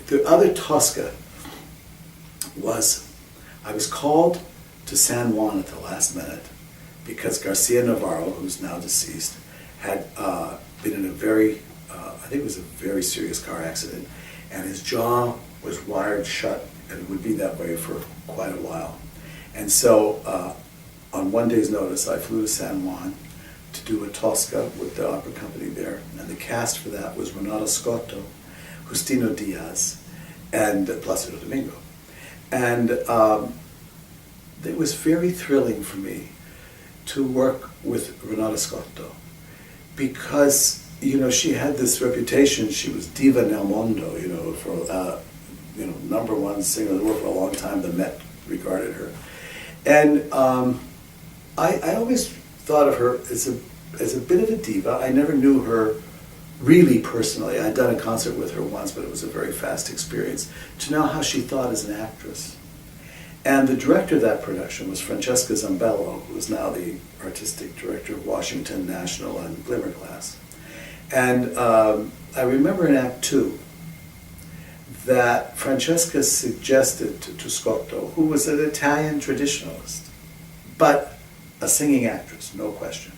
the other Tosca was, I was called to San Juan at the last minute because Garcia Navarro, who's now deceased, had been in a very, I think it was a very serious car accident, and his jaw was wired shut, and it would be that way for quite a while. And so on one day's notice, I flew to San Juan to do a Tosca with the opera company there, and the cast for that was Renata Scotto, Justino Diaz, and Placido Domingo. And it was very thrilling for me to work with Renata Scotto because, you know, she had this reputation. She was diva nel mondo, you know, for you know, #1 singer in the world for a long time. The Met regarded her, and I always thought of her as a bit of a diva. I never knew her really personally. I'd done a concert with her once, but it was a very fast experience to know how she thought as an actress. And the director of that production was Francesca Zambello, who is now the artistic director of Washington National and Glimmerglass. And I remember in Act 2 that Francesca suggested to Scotto, who was an Italian traditionalist, but a singing actress, no question.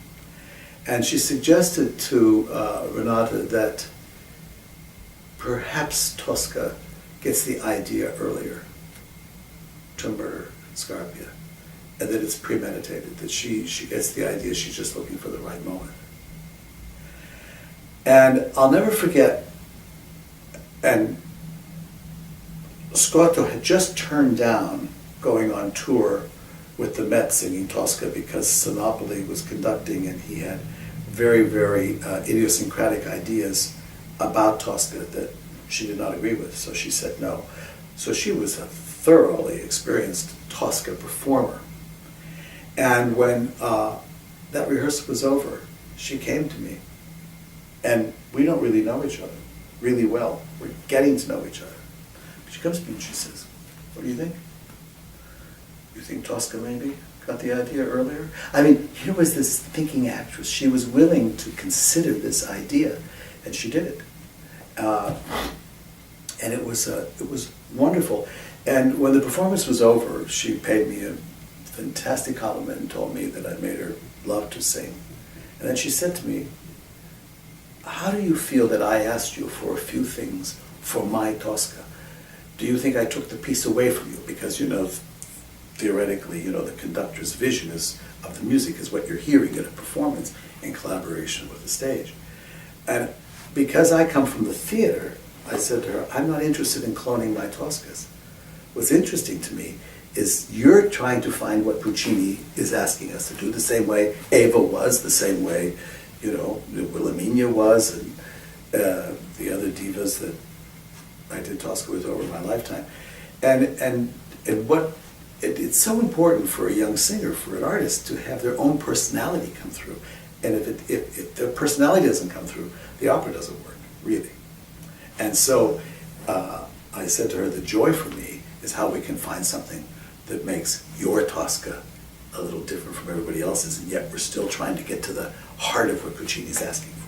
And she suggested to Renata that perhaps Tosca gets the idea earlier to murder Scarpia, and that it's premeditated, that she gets the idea, she's just looking for the right moment. And I'll never forget, and Scotto had just turned down going on tour with the Met singing Tosca because Sinopoli was conducting, and he had very, very idiosyncratic ideas about Tosca that she did not agree with, so she said no. So she was a thoroughly experienced Tosca performer. And when that rehearsal was over, she came to me, and we don't really know each other really well. We're getting to know each other. She comes to me and she says, "What do you think? You think Tosca maybe got the idea earlier?" I mean, here was this thinking actress. She was willing to consider this idea, and she did it. And it was wonderful. And when the performance was over, she paid me a fantastic compliment and told me that I made her love to sing. And then she said to me, "How do you feel that I asked you for a few things for my Tosca? Do you think I took the piece away from you? Because, you know, theoretically, you know, the conductor's vision of the music is what you're hearing in a performance in collaboration with the stage." And because I come from the theater, I said to her, "I'm not interested in cloning my Toscas. What's interesting to me is you're trying to find what Puccini is asking us to do, the same way Eva was, the same way, you know, Wilhelmina was, and the other divas that I did Tosca with over my lifetime. And what it's so important for a young singer, for an artist, to have their own personality come through. And if their personality doesn't come through, the opera doesn't work, really. And so I said to her, the joy for me is how we can find something that makes your Tosca a little different from everybody else's, and yet we're still trying to get to the heart of what Puccini's asking for.